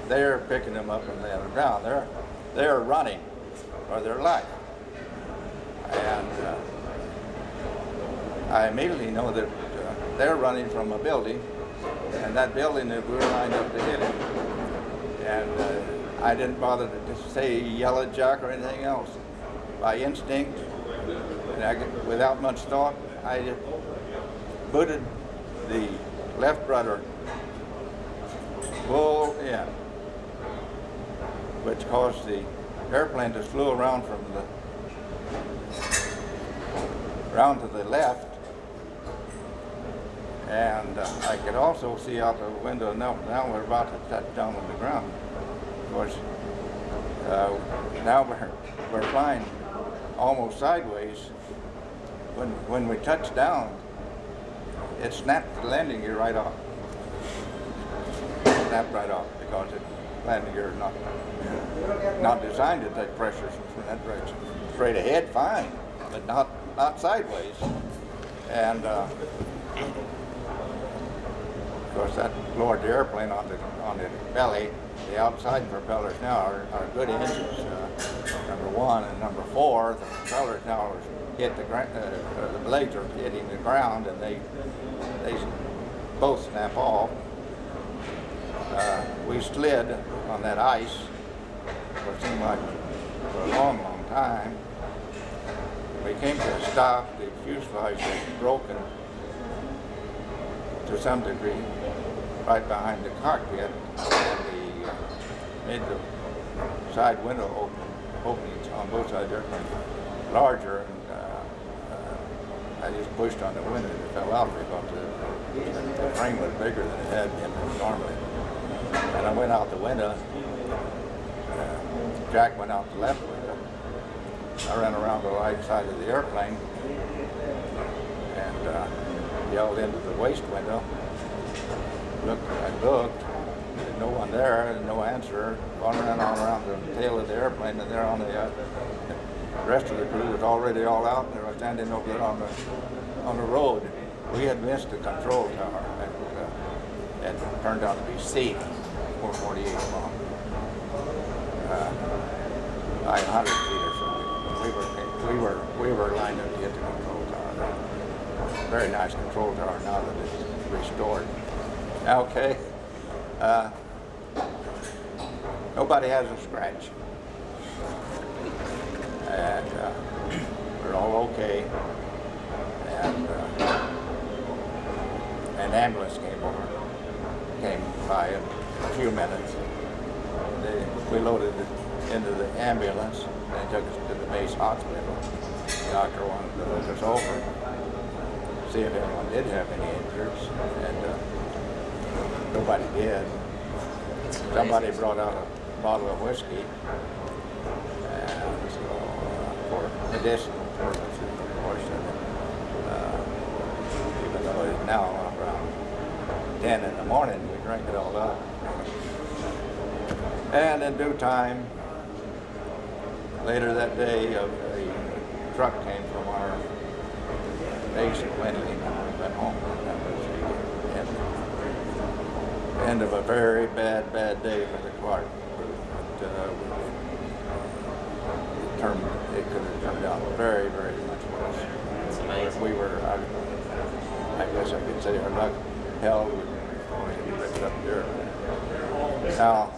they're picking them up and laying them down. They're running for their life. And I immediately know that they're running from a building, and that building that we were lined up to hit it. And I didn't bother to just say yellow jack or anything else. By instinct, and without much thought, I just booted the left rudder full in, which caused the airplane to slew around to the left. And I could also see out the window now we're about to touch down on the ground. Of course, now we're flying almost sideways. When we touched down, it snapped the landing gear right off. Snapped right off because the landing gear is not designed to take pressure from that direction. Straight ahead, fine, but not sideways. And of course, that lowered the airplane on the belly. The outside propellers now are good engines. Number 1 and number 4, the propellers now hit the blades are hitting the ground, and they both snap off. We slid on that ice for it seemed like for a long, long time. We came to a stop. The fuselage was broken to some degree right behind the cockpit, and made the side window openings on both sides of the airplane larger, and I just pushed on the window and it fell out because the frame was bigger than it had been normally. And I went out the window. Jack went out the left window. I ran around the right side of the airplane and yelled into the waist window. I looked. There's no one there, no answer. Going around the tail of the airplane, and there on the rest of the crew was already all out, and they were standing over there on the road. We had missed the control tower, and it turned out to be C, 448 long, 900 feet or so. We were lined up to hit the control tower. Very nice control tower now that it's restored. Okay. Nobody has a scratch, and we're all okay. And an ambulance came by in a few minutes. We loaded it into the ambulance and took us to the base hospital. The doctor wanted to look us over, see if anyone did have any injuries, and nobody did. Somebody brought out a bottle of whiskey, and so for medicinal purposes, of course. Even though it's now around 10 in the morning, we drank it all up. And in due time, later that day, a truck came from our base in Windley, and we went home. That was the end of a very bad day for the Clark crew. But it could have turned out very, very much worse. That's amazing. We were, I guess I could say, our luck held when we ripped up there. Now,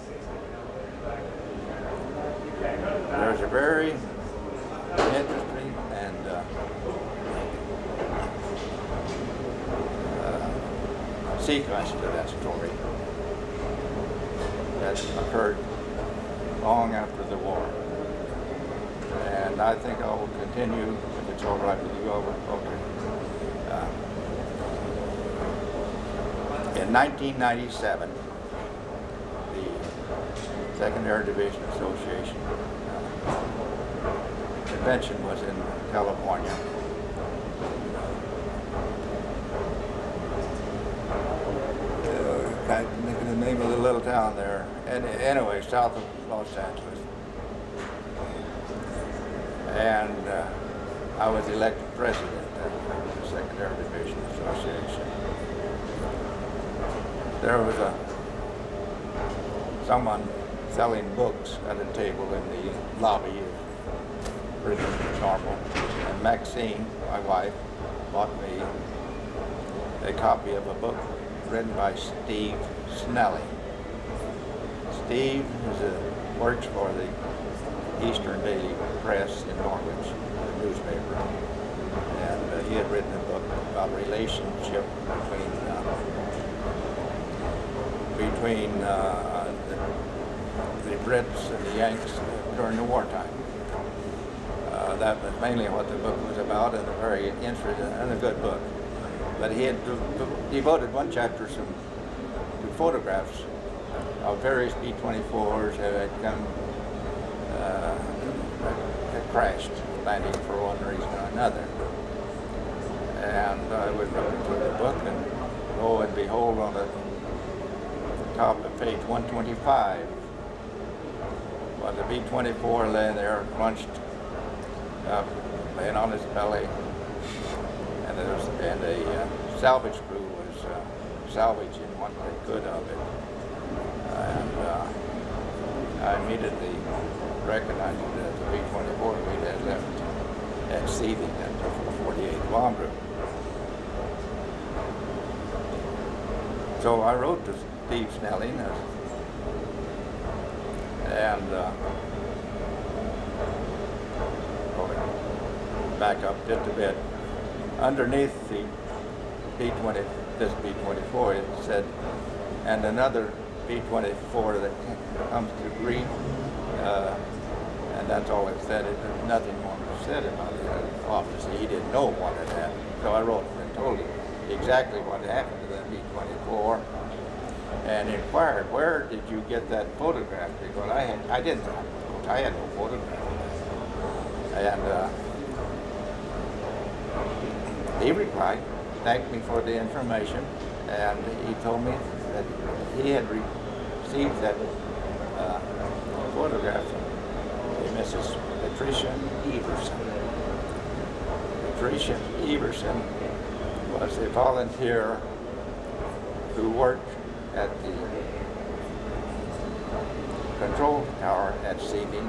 there's a very interesting and sequence to that story that occurred long after the war. And I think I will continue, if it's all right with you all. Okay. In 1997, the 2nd Air Division Association convention was in California. Can't think of the name of the little town there. And anyway, south of Los Angeles. And I was elected president of the 2nd Air Division Association. There was a someone selling books at a table in the lobby of British Normal, and Maxine, my wife, bought me a copy of a book written by Steve Snelling. Steve works for the Eastern Daily Press in Norwich, the newspaper, and he had written a book about relationship between the Brits and the Yanks during the wartime. That was mainly what the book was about, and a very interesting and a good book. But he had devoted one chapter to photographs of various B-24s that had had crashed, landing for one reason or another. And I was looking through the book, and lo and behold, on the top of page 125 was a B-24 laying there, crunched up, laying on his belly, and a salvage crew was salvaging what they could of it. And I immediately recognized it as the B-24 we had left at Seething at the 48th Bomb Group. So I wrote to Steve Snelling, and back up just a bit. Underneath the this B-24, it said, and another B-24 that comes to grief, and that's all it said. There's nothing more said about it. Obviously, he didn't know what had happened. So I wrote him and told him exactly what happened to that B-24, and inquired, where did you get that photograph? Because I had no photograph of that. And he replied, thanked me for the information, and he told me that he had received that photograph from Mrs. Patricia Everson. Patricia Everson was a volunteer who worked at the control tower at Seething,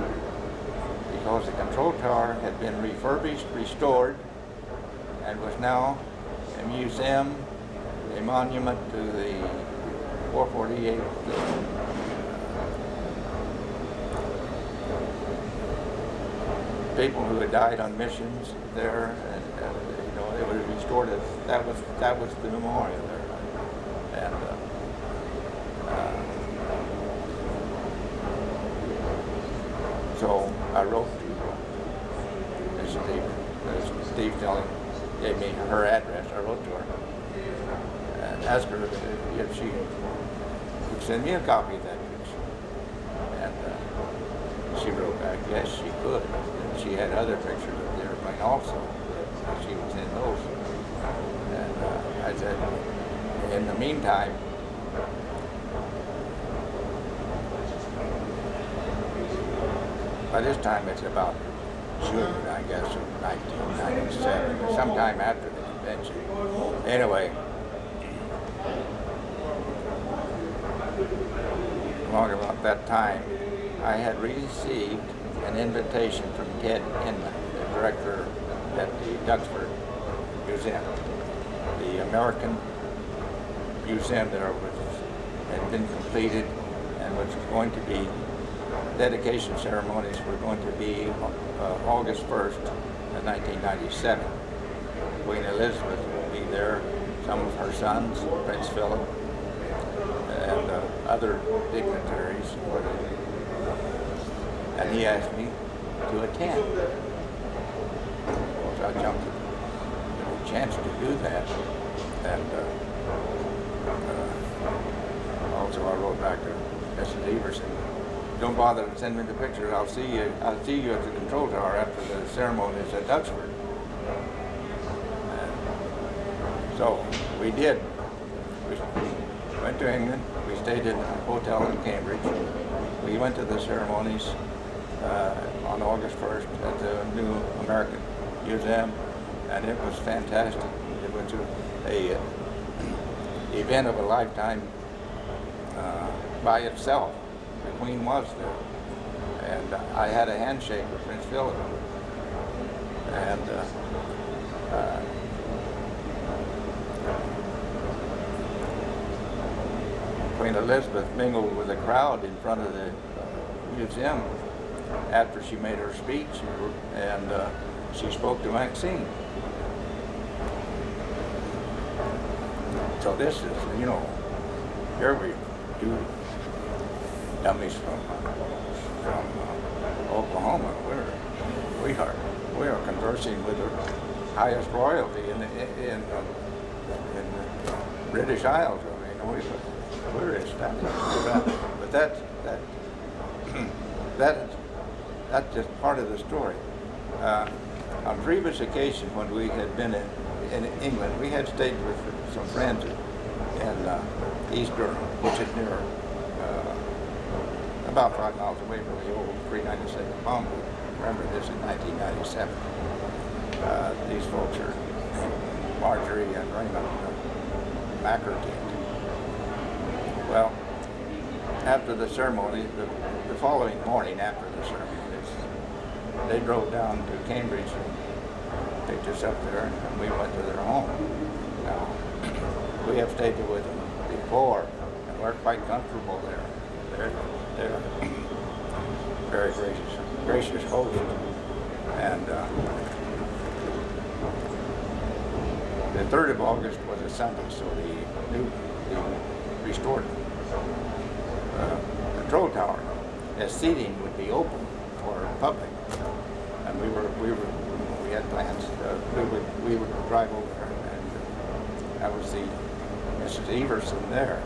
because the control tower had been refurbished, restored, and was now a museum, a monument to the 448 people who had died on missions there, and it was restored as that was the memorial there, and so I wrote to Steve Snelling, gave me her address. I wrote to her and asked her if she would send me a copy of that picture. And she wrote back, yes, she could. And she had other pictures of the airplane also. She was in those. And I said, in the meantime, by this time it's about June, I guess, of 1997, sometime after the convention. Anyway, along about that time, I had received an invitation from Ted Inman, the director at the Duxford Museum. The American museum there had been completed and was going to be, dedication ceremonies were going to be August 1st of 1997. Queen Elizabeth will be there, some of her sons, Prince Philip, and other dignitaries. And he asked me to attend. So I jumped at the chance to do that. And also I wrote back to Mrs. Everson, don't bother to send me the pictures. I'll see you at the control tower after the ceremonies at Duxford. And so we did. We went to England. We stayed in a hotel in Cambridge. We went to the ceremonies on August 1st at the new American Museum, and it was fantastic. It was a event of a lifetime by itself. the Queen was there. And I had a handshake with Prince Philip. And Queen Elizabeth mingled with the crowd in front of the museum after she made her speech, and she spoke to Maxine. So this is, you know, here we do dummies from Oklahoma. We are conversing with the highest royalty in the British Isles. I mean, we're ecstatic. But that's just part of the story. On previous occasions when we had been in England, we had stayed with some friends in East Durham, which is near about 5 miles away from the old 397 bomb. Remember this in 1997. These folks are Marjorie and Raymond Mackey. Well, after the ceremony, the following morning after the ceremony, they drove down to Cambridge and picked us up there, and we went to their home. Now, we have stayed with them before, and we're quite comfortable there. They're very gracious hosts. And the 3rd of August was a Sunday, so the restored control tower as seating would be open for public, and we had plans. We would drive over there, and I would see Mrs. Everson there,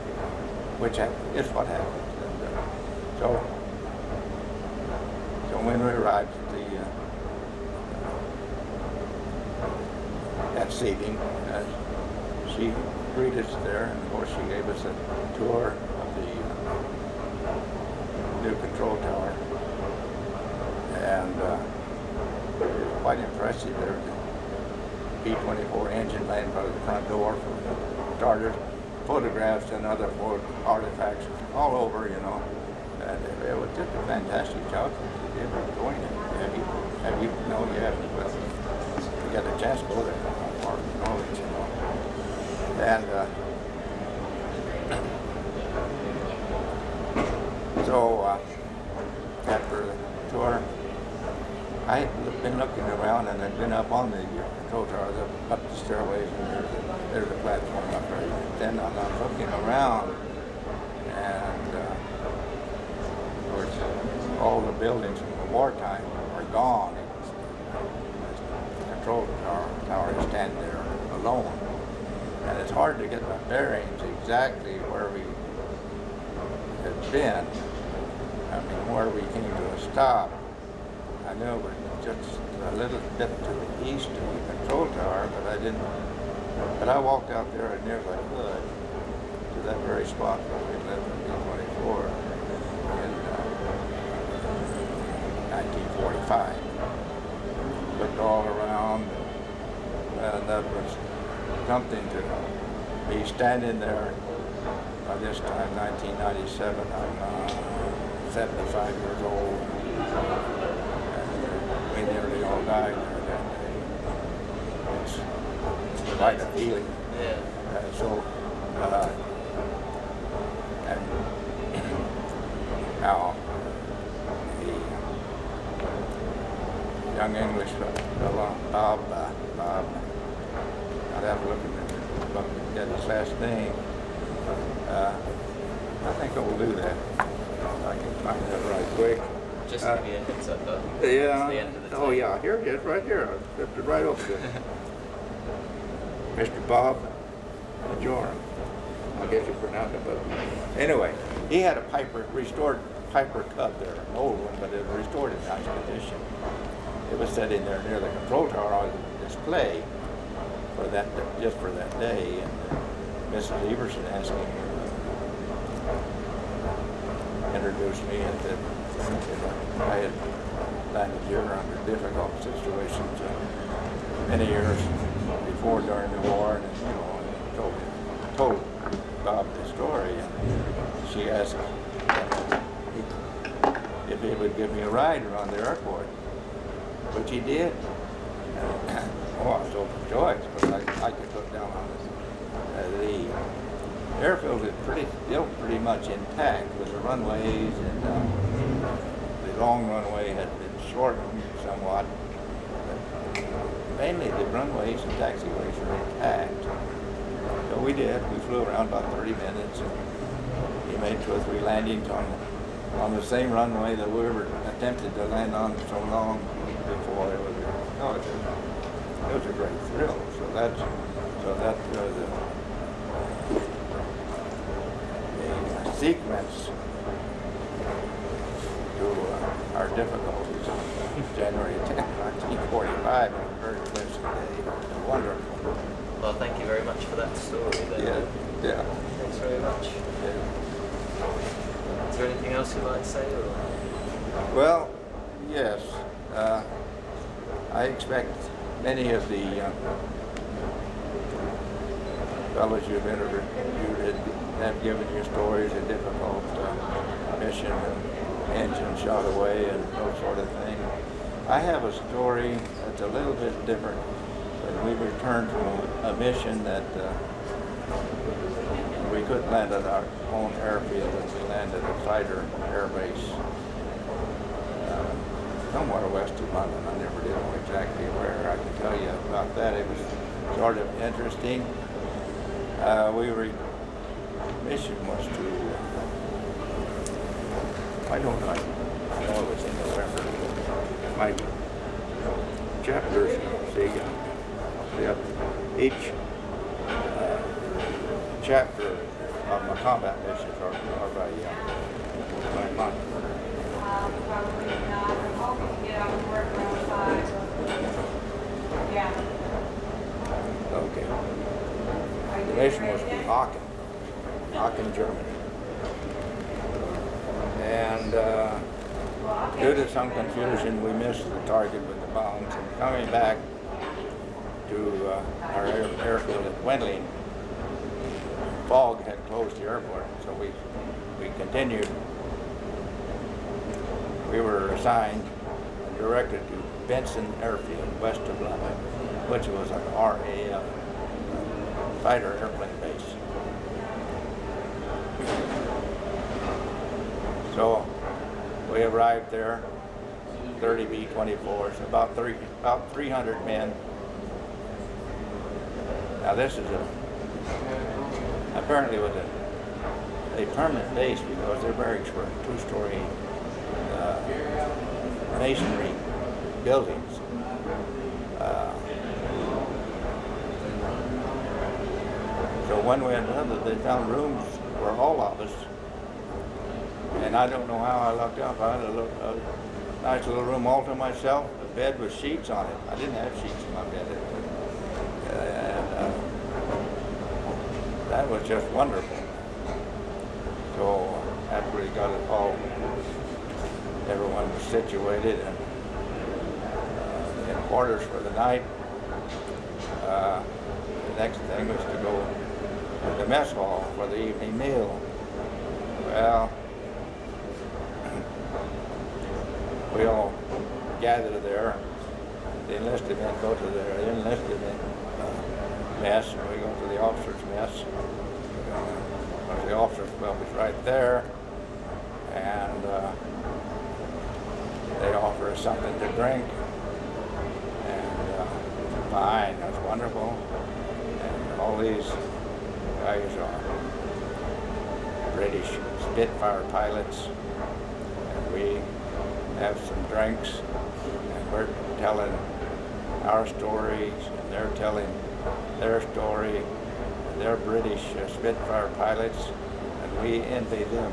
which is what happened. And, so when we arrived at seating, she greeted us there, and of course she gave us a tour of the new control tower, and it was quite impressive. There was a B-24 engine laying by the front door for the starters, photographs and other artifacts all over, you know. And it was just a fantastic job. If you ever going there, have you? No, you haven't. Well, you got a chance to go there. Or Norwich, you know. And so after the tour, I had been looking around, and I'd been up on the control tower, up the stairways, and there's a platform up there. Then I'm looking around, and of course, all the buildings from the wartime are gone. The control tower is standing there alone. And it's hard to get my bearings exactly where we had been. I mean, where we came to a stop. I knew it was just a little bit to the east of the control tower, but I walked out there as near as I could to that very spot where we lived in B-24 in 1945. Looked all around, and that was something to be standing there. By this time, 1997, I'm 75 years old, and we nearly all died there that day. It's quite a feeling. Yeah. And now the young English fellow, Bob, I'd have to look at his last name. I think I will do that. I can find that right quick. Just to give you a heads up though. Yeah. The end of the Oh yeah, here it is, right here. I flipped it right over to Mr. Bob Joram. I guess you pronounce it, but anyway, he had a restored Piper Cub there, an old one, but it was restored in nice condition. It was sitting there near the control tower on display for that, just for that day, and Mrs. Everson asked me to introduce me, and that I had landed here under difficult situations many years before during the war, and you know, told Bob the story, and she asked, he would give me a ride around the airport, which he did. Oh, I was overjoyed because I could look down on this. The airfield is still pretty much intact with the runways, and the long runway had been shortened somewhat. But mainly the runways and taxiways are intact. So we did. We flew around about 30 minutes, and he made 2 or 3 landings on the same runway that we were attempted to land on so long before. It was a great thrill. So that was a sequence to our difficulties on January 10, 1945, on a very pleasant day. Wonderful. Well, thank you very much for that story there. Yeah. Thanks very much. Yeah. Is there anything else you'd like to say? Or? Well, yes. I expect many of the fellows you've interviewed have given you stories of difficult mission and engine shot away and those sort of things. I have a story that's a little bit different. When we returned from a mission that we couldn't land at our own airfield, and we landed at Fighter Air Base somewhere west of London. I never did know exactly where. I can tell you about that. It was sort of interesting. Mission was to, I don't know, I know it was in November. My chapters, see, each chapter of my combat missions are by month. Okay. The mission was to Aachen, Germany. And due to some confusion, we missed the target with the bombs. And coming back to our airfield at Wendling, fog had closed the airport, so we continued. We were assigned and directed to Benson Airfield, west of London, which was an RAF fighter airplane base. So we arrived there, 30 B-24s, about 300 men. Now this is apparently was a permanent base because their barracks were 2-story masonry buildings. So one way or another, they found rooms for all of us. And I don't know how I lucked up. I had a nice little room all to myself. The bed with sheets on it. I didn't have sheets in my bed. That was just wonderful. So after we got it all, everyone was situated and in quarters for the night. The next thing was to go to the mess hall for the evening meal. Well, we all gathered there. The enlisted men go to their enlisted men mess, and we go to the officers' mess. The officers' club is right there, and they offer us something to drink, and fine, that's wonderful. And all these guys are British Spitfire pilots, and we have some drinks, and we're telling our stories, and they're telling their story. They're British Spitfire pilots, and we envy them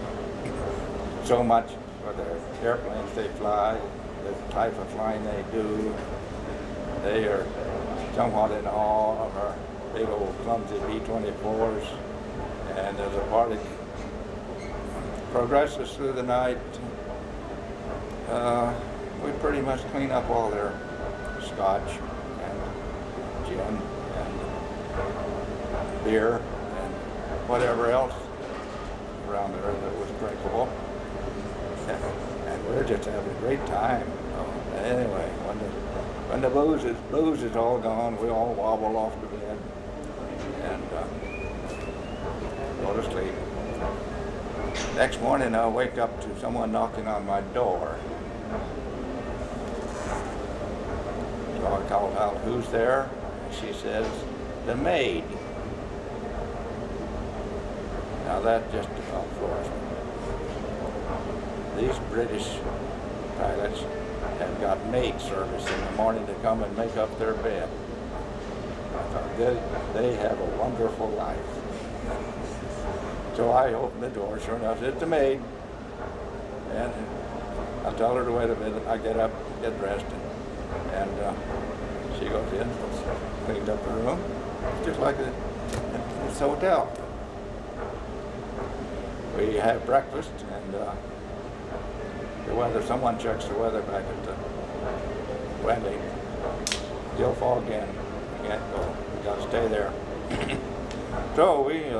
so much for the airplanes they fly, the type of flying they do. They are somewhat in awe of our big old clumsy B-24s, and as the party progresses through the night, we pretty much clean up all their scotch and gin and beer and whatever else around there that was drinkable. And we're just having a great time. Anyway, when the booze is all gone, we all wobble off to bed and go to sleep. Next morning, I'll wake up to someone knocking on my door. So I called out, "Who's there?" She says, "The maid." Now that just about floors me. These British pilots have got maid service in the morning to come and make up their bed. I thought, they have a wonderful life. So I opened the door, sure enough, it's the maid. And I tell her to wait a minute. I get up, get dressed, and she goes in, cleans up the room, just like this hotel. We have breakfast, and the weather, someone checks the weather back at the Wembley. Still fog in. We can't go. We got to stay there. So we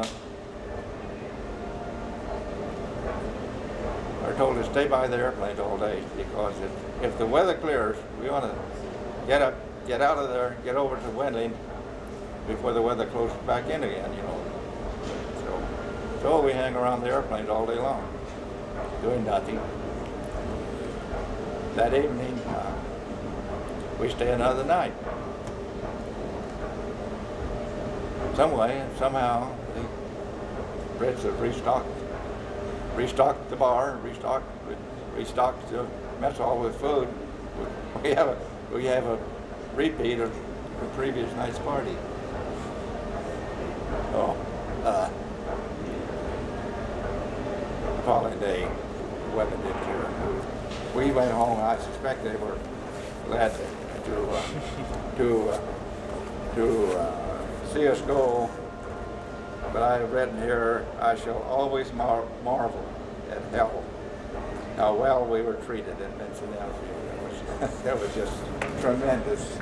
are told to stay by the airplanes all day, because if the weather clears, we want to get up, get out of there, get over to Wembley before the weather closes back in again, you know. So we hang around the airplanes all day long, doing nothing. That evening, we stay another night. Some way, somehow, the Brits have restocked the bar, restocked the mess hall with food. We have a repeat of the previous night's party. Oh, the following day, the weather did clear. We went home. I suspect they were glad to see us go. But I have written here, I shall always marvel at how well we were treated in Cincinnati. That was just tremendous.